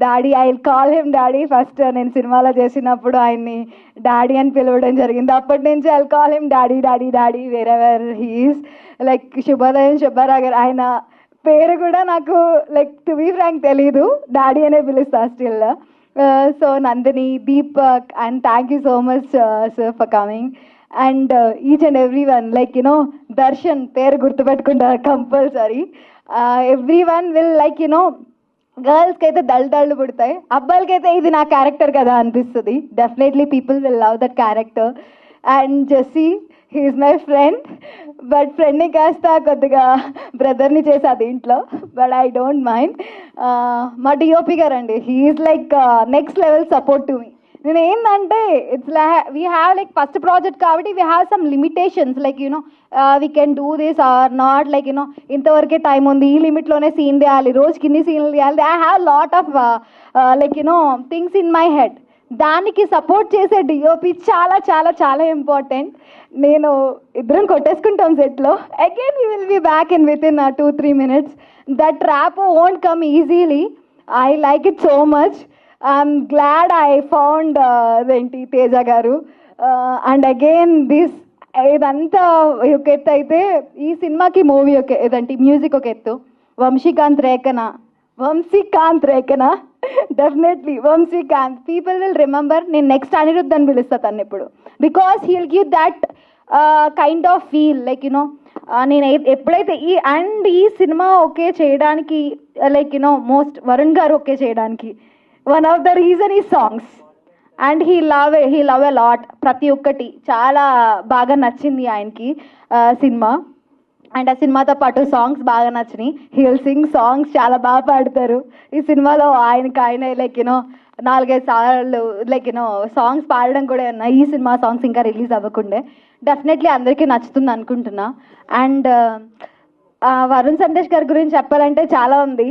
daddy, I call him daddy. First నేను సినిమాలో చేసినప్పుడు ఆయన్ని డాడీ అని పిలవడం జరిగింది. అప్పటి నుంచి I call him daddy daddy daddy wherever he is. Like Shubhodayam Subbarao garu, ఆయన పేరు కూడా నాకు లైక్ టు బీ ఫ్రాంక్ తెలీదు, డాడీ అనే పిలుస్తా still. So Nandini, Deepak, and thank you so much sir for coming. And each and every one, like you know Darshan పేరు గుర్తుపెట్టుకుంటారు compulsory. Every one will like you know, గర్ల్స్కి అయితే దళ్ళు పుడతాయి, అబ్బాయిలకి అయితే ఇది నా క్యారెక్టర్ కదా అనిపిస్తుంది. Definitely people will love that character. And Jessie, he is my friend, but ఫ్రెండ్ని కాస్త కొద్దిగా బ్రదర్ని చేసా దీంట్లో, బట్ ఐ డోంట్ మైండ్. మా డిఓపి గారు అండి, he is like next level support to me. నేను ఏంటంటే it's we have like first project కాబట్టి we have some limitations, like you know we can do this or not, like you know ఇంతవరకే time ఉంది, ఈ లిమిట్లోనే scene తీయాలి, రోజుకి ఇన్ని సీన్లు తీయాలి. I have lot of like you know things in my head. దానికి సపోర్ట్ చేసే డిఓపి చాలా చాలా చాలా ఇంపార్టెంట్. నేను ఇద్దరం కొట్టేసుకుంటాం సెట్లో, again you will be back in with in 2-3 minutes. That wrap won't come easily. I like it so much. I'm glad I found అదేంటి తేజ గారు. అండ్ అగైన్ దిస్, ఇదంతా ఒక ఎత్తు అయితే ఈ సినిమాకి మూవీ ఒక ఏదంటే మ్యూజిక్ ఒక ఎత్తు. వంశీకాంత్ రేఖన డెఫినెట్లీ వంశీకాంత్, పీపుల్ విల్ రిమెంబర్. నేను నెక్స్ట్ అనిరుద్ధ్ అని పిలుస్తా తను ఇప్పుడు, because he will give that kind of feel, like you know నేను ఎప్పుడైతే ఈ సినిమా ఓకే చేయడానికి, లైక్ యునో మోస్ట్ వరుణ్ గారు ఓకే చేయడానికి వన్ ఆఫ్ ద రీజన్ ఈ songs. And he love a lot. ప్రతి ఒక్కటి చాలా బాగా నచ్చింది ఆయనకి సినిమా. అండ్ ఆ సినిమాతో పాటు సాంగ్స్ బాగా నచ్చినాయి. హీ విల్ సింగ్ సాంగ్స్, చాలా బాగా పాడతారు. ఈ సినిమాలో ఆయన లైక్ యూనో 4-5 సార్లు లైక్ యూనో సాంగ్స్ పాడడం కూడా ఉన్నాయి. ఈ సినిమా సాంగ్స్ ఇంకా రిలీజ్ అవ్వకుండే. డెఫినెట్లీ అందరికీ నచ్చుతుంది అనుకుంటున్నా. అండ్ వరుణ్ సందేశ్ గారి గురించి చెప్పాలంటే చాలా ఉంది.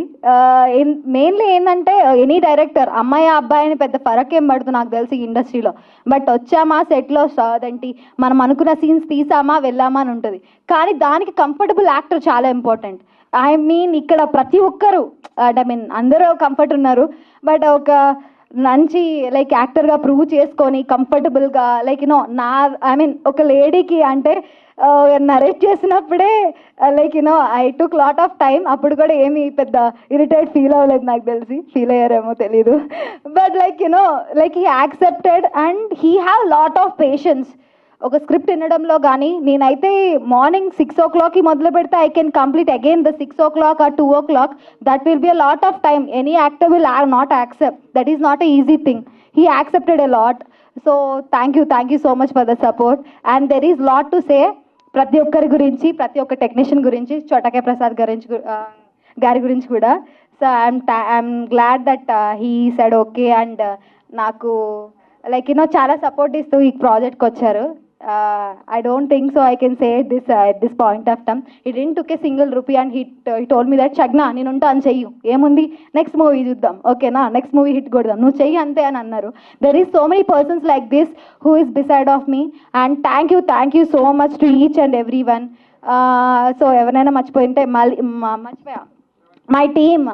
మెయిన్లీ ఏంటంటే ఎనీ డైరెక్టర్ అమ్మాయి అబ్బాయి అని పెద్ద ఫరక్ ఏం పడుతుంది నాకు తెలిసి ఇండస్ట్రీలో. బట్ వచ్చామా సెట్లో అదేంటి మనం అనుకున్న సీన్స్ తీసామా వెళ్ళామా అని ఉంటుంది. కానీ దానికి కంఫర్టబుల్ యాక్టర్ చాలా ఇంపార్టెంట్. ఐ మీన్ ఇక్కడ ప్రతి ఒక్కరు అందరూ కంఫర్ట్ ఉన్నారు, బట్ ఒక మంచి లైక్ యాక్టర్గా ప్రూవ్ చేసుకొని కంఫర్టబుల్గా లైక్ యూనో ఒక లేడీకి అంటే నరేట్ చేసినప్పుడే like you know I took lot of time. అప్పుడు కూడా ఏమి పెద్ద ఇరిటేట్ ఫీల్ అవ్వలేదు నాకు తెలిసి, ఫీల్ అయ్యారేమో తెలీదు. But like you know like he accepted and he have lot of patience. ఒక స్క్రిప్ట్ వినడంలో కానీ నేనైతే మార్నింగ్ 6 o'clock మొదలు పెడితే I can complete again the 6 o'clock or 2 o'clock. That will be a lot of time. Any actor will not accept. That is not a easy thing. He accepted a lot. So thank you so much for the support. And there is lot to say ప్రతి ఒక్కరి గురించి, ప్రతి ఒక్క technician గురించి, చోటకే ప్రసాద్ గారి గురించి కూడా. So I'm glad that he said okay. And నాకు లైక్ యూనో చాలా సపోర్ట్ ఇస్తూ ఈ ప్రాజెక్ట్కి వచ్చారు. I don't think so I can say this at this point of time. He didn't took a single rupee and he told me that Shagna నేను ఉంటాను చెయ్యు, ఏముంది నెక్స్ట్ మూవీ చూద్దాం, ఓకేనా నెక్స్ట్ మూవీ హిట్ కొడదాం, నువ్వు చెయ్యి అంతే అని అన్నారు. There is so many persons like this who is beside of me. And thank you so much to each and every one. So ఎవరైనా మర్చిపోయింటే మర్చిపోయా. మై టీమ్,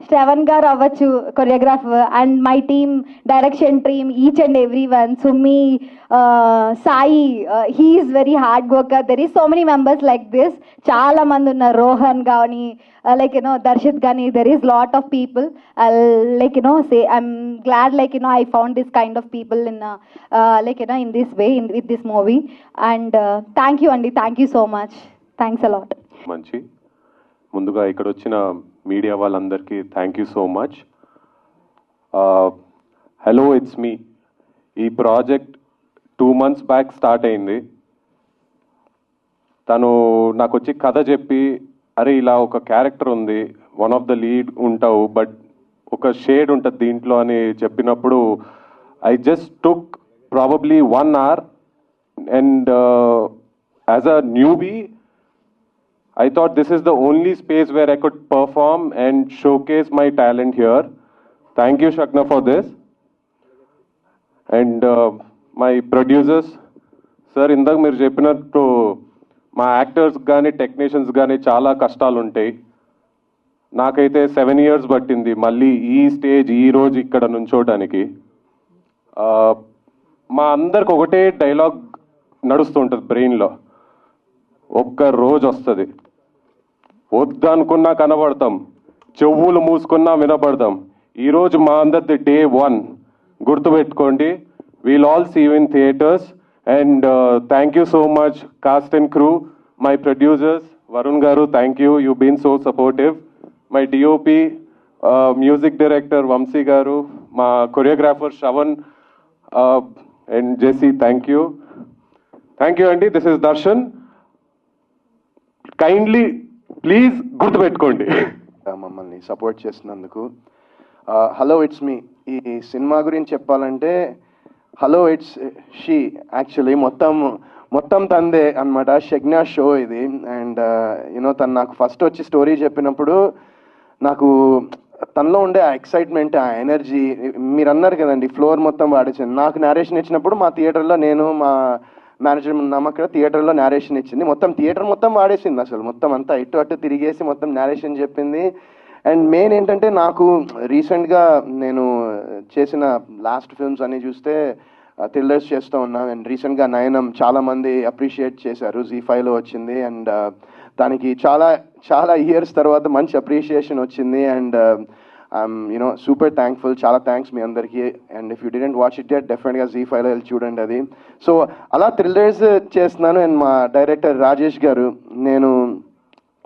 శ్రవణ్ గారు అవ్వచ్చు choreographer, and my team direction team, each and every one, Sumi, Sai, he is very hard worker. There is so many members like this. చాలా మంది ఉన్నారు, రోహన్ కానీ like you know Darshith కానీ, there is lot of people. Like you know say I'm glad like you know I found this kind of people in like you know in this way with this movie. And thank you అండి, thank you so much, thanks a lot. మంచి ముందుగా ఇక్కడ వచ్చిన media వాళ్ళందరికీ thank you so much. Hello, it's me. ఈ project 2 months back start అయింది. తను నాకు వచ్చి కథ చెప్పి, అరే ఇలా ఒక క్యారెక్టర్ ఉంది, వన్ ఆఫ్ ద లీడ్ ఉంటావు, బట్ ఒక షేడ్ ఉంటుంది దీంట్లో అని చెప్పినప్పుడు I just took probably 1 hour and as a newbie I thought this is the only space where I could perform and showcase my talent here. Thank you, Shagna, for this. And my producers, sir, ఇందాక మీరు చెప్పినట్టు మా actors కానీ technicians కానీ చాలా కష్టాలు ఉంటాయి. నాకైతే 7 years పట్టింది మళ్ళీ ఈ స్టేజ్ ఈ రోజు ఇక్కడ నుంచోటానికి. మా అందరికి ఒకటే డైలాగ్ నడుస్తుంటుంది బ్రెయిన్లో, ఒక్క రోజు వస్తుంది, వద్దనుకున్నా కనబడతాం, చెవులు మూసుకున్నా వినపడతాం. ఈరోజు మా అందరిది day 1, గుర్తుపెట్టుకోండి. We'll all see you in theatres. And thank you so much cast and crew, my producers Varun garu, thank you, you been so supportive. My DOP, music director Vamshi garu, మా choreographer Shravan and Jessie, thank you అండి. This is Darshan. Kindly please గుర్తుపెట్టుకోండి. మమ్మల్ని support చేసినందుకు. Hello it's me. ఈ cinema గురించి చెప్పాలంటే hello it's she, actually మొత్తం తందే అనమాట. షగ్నా షో ఇది. అండ్ యూనో తను నాకు ఫస్ట్ వచ్చి స్టోరీ చెప్పినప్పుడు నాకు తనలో ఉండే ఆ ఎక్సైట్మెంట్, ఆ ఎనర్జీ, మీరు అన్నారు కదండి ఫ్లోర్ మొత్తం వాడేసింది. నాకు నేరేషన్ ఇచ్చినప్పుడు మా థియేటర్లో నేను మా మేనేజర్ ఉన్నాము, అక్కడ థియేటర్లో నేరేషన్ ఇచ్చింది. మొత్తం థియేటర్ మొత్తం వాడేసింది, అసలు మొత్తం అంతా ఇటు అటు తిరిగేసి మొత్తం నేరేషన్ చెప్పింది. అండ్ మెయిన్ ఏంటంటే నాకు రీసెంట్గా నేను చేసిన లాస్ట్ ఫిల్మ్స్ అన్నీ చూస్తే థ్రిల్లర్స్ చేస్తూ ఉన్నాను. అండ్ రీసెంట్గా నయనం చాలామంది అప్రిషియేట్ చేశారు, Z5లో వచ్చింది. అండ్ దానికి చాలా ఇయర్స్ తర్వాత మంచి అప్రిషియేషన్ వచ్చింది. And I'm you know super thankful. చాలా థ్యాంక్స్ మీ అందరికీ. And if you didn't watch it at డెఫినెట్గా Z5లో వెళ్ళి చూడండి అది. సో అలా థ్రిల్లర్స్ చేస్తున్నాను. అండ్ మా డైరెక్టర్ రాజేష్ గారు, నేను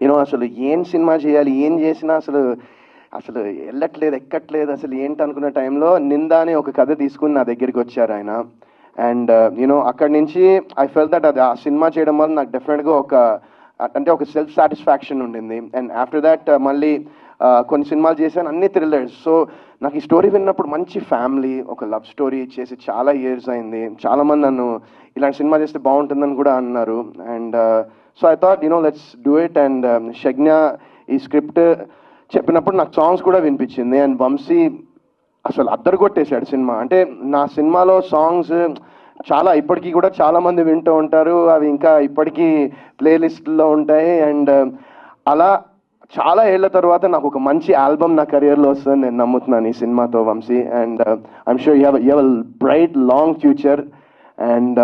యూనో అసలు ఏం సినిమా చేయాలి, ఏం చేసినా అసలు వెళ్ళట్లేదు, ఎక్కట్లేదు, అసలు ఏంటి అనుకున్న టైంలో నిందా అనే ఒక కథ తీసుకుని నా దగ్గరికి వచ్చారు ఆయన. అండ్ యూనో అక్కడి నుంచి ఐ ఫెల్ దట్ అది ఆ సినిమా చేయడం వల్ల నాకు డెఫినెట్గా ఒక సెల్ఫ్ సాటిస్ఫాక్షన్ ఉండింది. అండ్ ఆఫ్టర్ దాట్ మళ్ళీ కొన్ని సినిమాలు చేశాను, అన్ని థ్రిల్లర్స్. సో నాకు ఈ స్టోరీ విన్నప్పుడు మంచి ఫ్యామిలీ, ఒక లవ్ స్టోరీ చేసి చాలా ఇయర్స్ అయింది. చాలామంది నన్ను ఇలాంటి సినిమా చేస్తే బాగుంటుందని కూడా అన్నారు. And so I thought you know let's do it. And Shagna ఈ స్క్రిప్ట్ చెప్పినప్పుడు నాకు సాంగ్స్ కూడా వినిపించింది. అండ్ వంశీ అసలు అద్దరు కొట్టేశాడు సినిమా. అంటే నా సినిమాలో సాంగ్స్ చాలా ఇప్పటికీ కూడా చాలామంది వింటూ ఉంటారు, అవి ఇంకా ఇప్పటికీ ప్లేలిస్ట్లో ఉంటాయి. అండ్ అలా చాలా ఏళ్ల తర్వాత నాకు ఒక మంచి ఆల్బమ్ నా కెరియర్లో వస్తుందని నేను నమ్ముతున్నాను ఈ సినిమాతో Vamshi. And I'm sure you have bright long future. And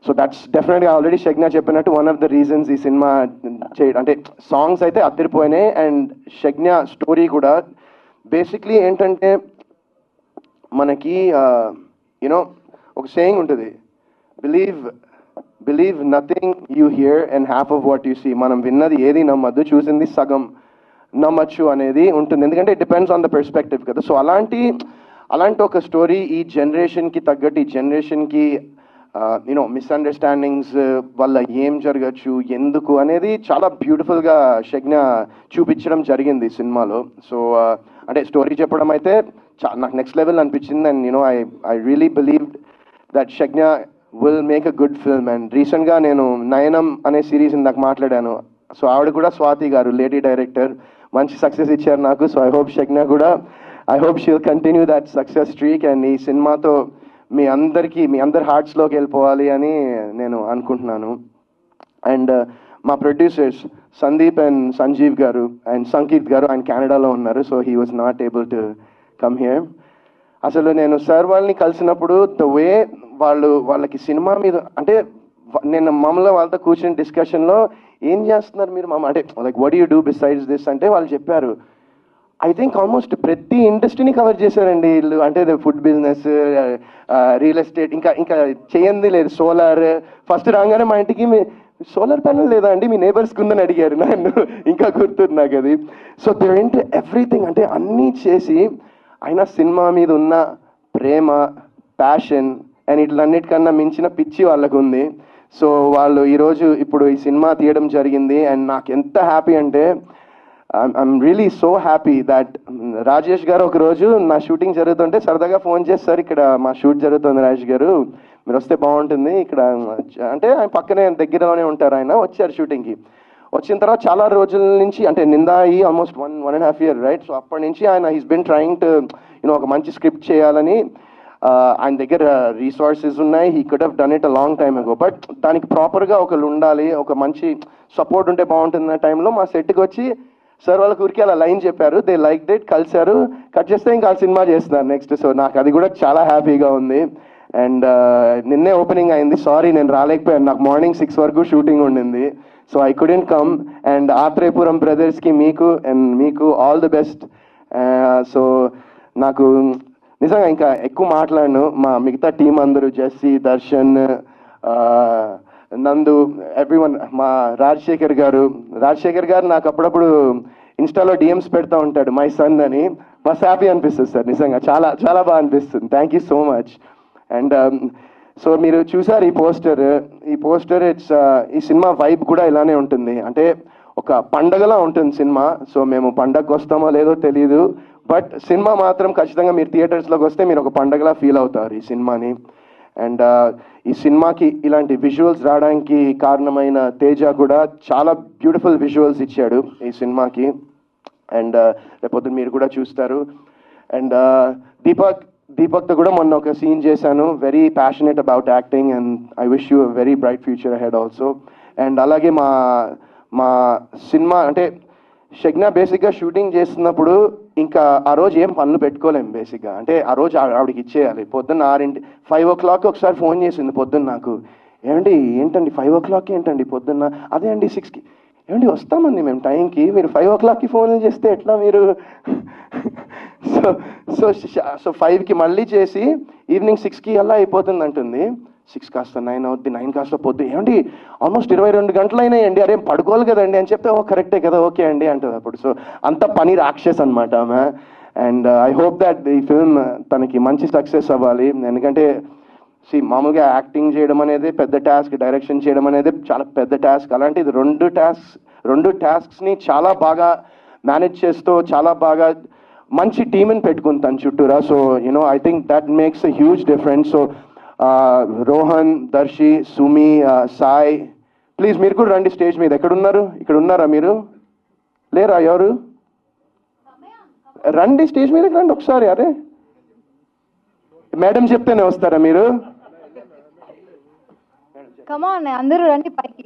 so that's డెఫినెట్గా ఆల్రెడీ షగ్నా చెప్పినట్టు వన్ ఆఫ్ ద రీజన్స్ ఈ సినిమా చేయడం. అంటే సాంగ్స్ అయితే అదిరిపోయినాయి. అండ్ షగ్నా స్టోరీ కూడా బేసిక్లీ ఏంటంటే మనకి యూనో ఒక సేయింగ్ ఉంటుంది, believe nothing you hear and half of what you see. మనం విన్నది ఏది నమ్మద్దు, చూసింది సగం నమ్మచ్చు అనేది ఉంటుంది. ఎందుకంటే it depends on the perspective కదా. సో అలాంటి ఒక స్టోరీ ఈ జనరేషన్కి తగ్గట్టు, ఈ జనరేషన్కి యూనో మిస్అండర్స్టాండింగ్స్ వల్ల ఏం జరగచ్చు, ఎందుకు అనేది చాలా బ్యూటిఫుల్గా షగ్నా చూపించడం జరిగింది సినిమాలో. సో అంటే స్టోరీ చెప్పడం అయితే నాకు నెక్స్ట్ లెవెల్ అనిపించింది. And you know I really believed that Shagna will make a good film. And రీసెంట్గా నేను నయనం అనే సిరీస్ నాకు మాట్లాడాను. సో ఆవిడ కూడా స్వాతి గారు, లేడీ డైరెక్టర్, మంచి సక్సెస్ ఇచ్చారు నాకు. సో ఐ హోప్ షగ్నా కూడా she will continue that success streak. And ఈ సినిమాతో మీ అందరి హార్ట్స్లోకి వెళ్ళిపోవాలి అని నేను అనుకుంటున్నాను. అండ్ మా ప్రొడ్యూసర్స్ సందీప్ అండ్ సంజీవ్ గారు అండ్ సంకీర్త్ గారు, ఆయన కెనడాలో ఉన్నారు. So he was not able to come here. అసలు నేను సార్ వాళ్ళని కలిసినప్పుడు ద వే వాళ్ళకి సినిమా మీద అంటే నేను మామూలుగా వాళ్ళతో కూర్చుని డిస్కషన్లో ఏం చేస్తున్నారు మీరు మామ అంటే like what you do besides this అంటే వాళ్ళు చెప్పారు, ఐ థింక్ ఆల్మోస్ట్ ప్రతి ఇండస్ట్రీని కవర్ చేశారండి వీళ్ళు. అంటే ఫుడ్ బిజినెస్, రియల్ ఎస్టేట్, ఇంకా చేయంది లేదు. సోలార్ ఫస్ట్ రాగానే మా ఇంటికి సోలార్ ప్యానల్ లేదా అండి మీ నేబర్స్కి ఉందని అడిగారు నన్ను, ఇంకా గుర్తుంది నాకు అది. So they into everything. అంటే అన్నీ చేసి అయినా సినిమా మీద ఉన్న ప్రేమ, ప్యాషన్ అండ్ ఇట్లన్నిటికన్నా మించిన పిచ్చి వాళ్ళకు ఉంది. సో వాళ్ళు ఇప్పుడు ఈ సినిమా తీయడం జరిగింది. అండ్ నాకు ఎంత హ్యాపీ అంటే I'm really so happy that Rajesh గారు ఒకరోజు నా షూటింగ్ జరుగుతుంటే సరదాగా ఫోన్ చేస్తారు, ఇక్కడ మా షూట్ జరుగుతుంది రాజేష్ గారు, మీరు వస్తే బాగుంటుంది ఇక్కడ అంటే ఆయన పక్కనే దగ్గరలోనే ఉంటారు. ఆయన వచ్చారు షూటింగ్కి. వచ్చిన తర్వాత చాలా రోజుల నుంచి అంటే నిందా అయ్యి ఆల్మోస్ట్ 1.5 years రైట్. సో అప్పటి నుంచి ఆయన he's been trying to you know ఒక మంచి స్క్రిప్ట్ చేయాలని. ఆయన దగ్గర రీసోర్సెస్ ఉన్నాయి, he could have done it a long time అగో. బట్ దానికి ప్రాపర్గా ఒకళ్ళు ఉండాలి, ఒక మంచి సపోర్ట్ ఉంటే బాగుంటుంది అనే టైంలో మా సెట్కి వచ్చి సార్ వాళ్ళకి ఊరికి అలా లైన్ చెప్పారు, దే లైక్ డేట్, కలిశారు, కట్ చేస్తే ఇంకా సినిమా చేస్తున్నారు నెక్స్ట్. సో నాకు అది కూడా చాలా హ్యాపీగా ఉంది. అండ్ నిన్నే ఓపెనింగ్ అయింది, సారీ నేను రాలేకపోయాను, నాకు మార్నింగ్ 6 వరకు షూటింగ్ ఉండింది. So I couldn't come. And Atreyapuram బ్రదర్స్కి మీకు ఆల్ ది బెస్ట్. సో నాకు నిజంగా ఇంకా ఎక్కువ మాట్లాడను, మా మిగతా టీం అందరూ జెస్సీ, దర్శన్, నందు, ఎవ్రీవన్, మా రాజశేఖర్ గారు నాకు అప్పుడప్పుడు ఇన్స్టాలో డిఎమ్స్ పెడతా ఉంటాడు మై సన్ అని. మస్త్ హ్యాపీ అనిపిస్తుంది సార్, నిజంగా చాలా చాలా బాగా అనిపిస్తుంది. Thank you so much. And so మీరు చూసారు ఈ పోస్టర్ ఇట్స్ ఈ సినిమా వైబ్ కూడా ఇలానే ఉంటుంది, అంటే ఒక పండగలా ఉంటుంది సినిమా. సో మేము పండగకు వస్తామో లేదో తెలియదు, బట్ సినిమా మాత్రం ఖచ్చితంగా మీరు థియేటర్స్లోకి వస్తే మీరు ఒక పండగలా ఫీల్ అవుతారు ఈ సినిమాని. అండ్ ఈ సినిమాకి ఇలాంటి విజువల్స్ రావడానికి కారణమైన తేజ కూడా చాలా బ్యూటిఫుల్ విజువల్స్ ఇచ్చాడు ఈ సినిమాకి. అండ్ రేపొద్దు మీరు కూడా చూస్తారు. అండ్ దీపక్తో కూడా మొన్న ఒక సీన్ చేశాను, very passionate about acting, and I wish you very bright future ahead also. And అలాగే మా సినిమా అంటే షగ్నా బేసిక్గా షూటింగ్ చేస్తున్నప్పుడు ఇంకా ఆ రోజు ఏం పనులు పెట్టుకోలేము బేసిక్గా, అంటే ఆ రోజు ఆవిడకి ఇచ్చేయాలి. పొద్దున్న 5 o'clock ఒకసారి ఫోన్ చేసింది పొద్దున్న నాకు, ఏంటండి 5 o'clock ఏంటండి పొద్దున్న, అదే అండి 6కి, ఏమండి వస్తామండి మేము టైంకి, మీరు 5 o'clockకి ఫోన్ చేస్తే ఎట్లా మీరు. సో 5కి మళ్ళీ చేసి ఈవినింగ్ 6కి అలా అయిపోతుంది అంటుంది. 6 కాస్త 9 అవుద్ది, 9 కాస్త పొద్దు, ఏమండి ఆల్మోస్ట్ 22 గంటలు అయినాయండి, అరే పడుకోవాలి కదండి అని చెప్తే ఓ కరెక్టే కదా, ఓకే అండి అంటుంది అప్పుడు. సో అంత పని రాక్షస్ అనమాట ఆమె. అండ్ ఐ హోప్ దట్ ఈ ఫిల్మ్ తనకి మంచి సక్సెస్ అవ్వాలి. ఎందుకంటే మామూలుగా యాక్టింగ్ చేయడం అనేది పెద్ద టాస్క్, డైరెక్షన్ చేయడం అనేది చాలా పెద్ద టాస్క్, అలాంటిది రెండు టాస్క్స్ని చాలా బాగా మేనేజ్ చేస్తూ చాలా బాగా మంచి టీమ్ని పెట్టుకుంది తన చుట్టూరా. So I think that makes a huge difference. So Rohan, Darshi, Sumi, Sai, please మీరు కూడా రండి స్టేజ్ మీద. ఎక్కడున్నారు? ఇక్కడ ఉన్నారా మీరు? లేరా ఎవరు? రండి స్టేజ్ మీదకి రండి ఒకసారి. అరే మేడం చెప్తేనే వస్తారా మీరు? కమాన్ అందరూ రండి పైకి.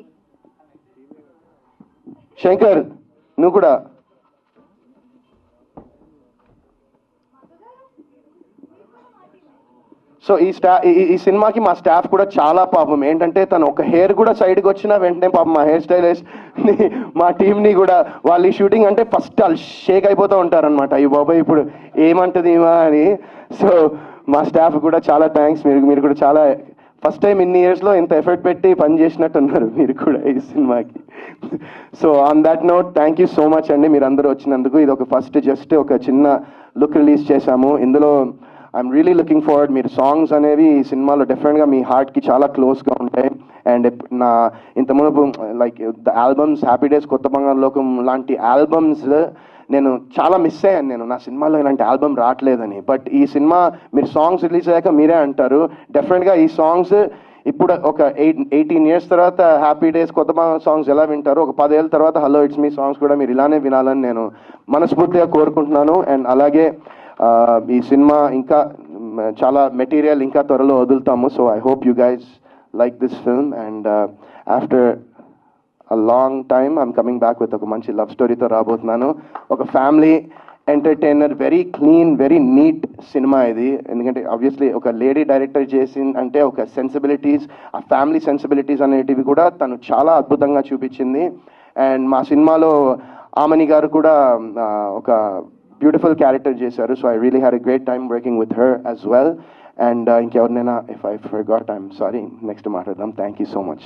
శంకర్ నువ్వు కూడా. సో ఈ సినిమాకి మా స్టాఫ్ కూడా చాలా పాపం ఏంటంటే తను ఒక హెయిర్ కూడా సైడ్కి వచ్చినా వెంటనే పాపం మా హెయిర్ స్టైలిస్ట్ని మా టీంని కూడా వాళ్ళు ఈ షూటింగ్ అంటే ఫస్ట్ వాళ్ళు షేక్ అయిపోతూ ఉంటారనమాట, ఈ బాబాయ్ ఇప్పుడు ఏమంటుంది ఏమా అని. సో మా స్టాఫ్ కూడా చాలా థ్యాంక్స్. మీరు కూడా చాలా ఫస్ట్ టైం ఇన్ని ఇయర్స్లో ఇంత ఎఫర్ట్ పెట్టి పని చేసినట్టున్నారు మీరు కూడా ఈ సినిమాకి. So on that note thank you so much అండి మీరు అందరూ వచ్చినందుకు. ఇది ఒక జస్ట్ ఒక చిన్న లుక్ రిలీజ్ చేశాము. ఇందులో ఐఎమ్ రియలీ లుకింగ్ ఫార్వర్డ్. మీరు సాంగ్స్ అనేవి ఈ సినిమాలో డెఫినెట్గా మీ హార్ట్కి చాలా క్లోజ్గా ఉంటాయి. అండ్ నా ఇంత మునుపు like the albums, happy days, కొత్త బంగారు లోకం లాంటి ఆల్బమ్స్ నేను చాలా మిస్ అయ్యాను. నేను నా సినిమాలో ఇలాంటి ఆల్బమ్ రావట్లేదని. బట్ ఈ సినిమా మీరు సాంగ్స్ రిలీజ్ అయ్యాక మీరే అంటారు డెఫినెట్గా ఈ సాంగ్స్ ఇప్పుడు ఒక 18 years తర్వాత హ్యాపీ డేస్, కొత్త బంగారు సాంగ్స్ ఎలా వింటారు, ఒక 10 ఏళ్ళ తర్వాత హలో ఇట్స్ మీ సాంగ్స్ కూడా మీరు ఇలానే వినాలని నేను మనస్ఫూర్తిగా కోరుకుంటున్నాను. అండ్ అలాగే ఈ సినిమా ఇంకా చాలా మెటీరియల్ ఇంకా త్వరలో వదులుతాము. So I hope you guys like this film. And after a long time I'm coming back with ఒక మంచి లవ్ స్టోరీతో రాబోతున్నాను. ఒక family entertainer, very clean, very neat cinema ఇది. ఎందుకంటే ఆబ్వియస్లీ ఒక లేడీ డైరెక్టర్ చేసింది అంటే ఒక సెన్సిబిలిటీస్, ఆ ఫ్యామిలీ సెన్సిబిలిటీస్ అనేటివి కూడా తను చాలా అద్భుతంగా చూపించింది. అండ్ మా సినిమాలో ఆమని గారు కూడా ఒక బ్యూటిఫుల్ క్యారెక్టర్ చేశారు. So I really had a great time working with her as well. And ఇంకెవరినైనా if I forgot I'm sorry, next మాట్లాడదాం. Thank you so much.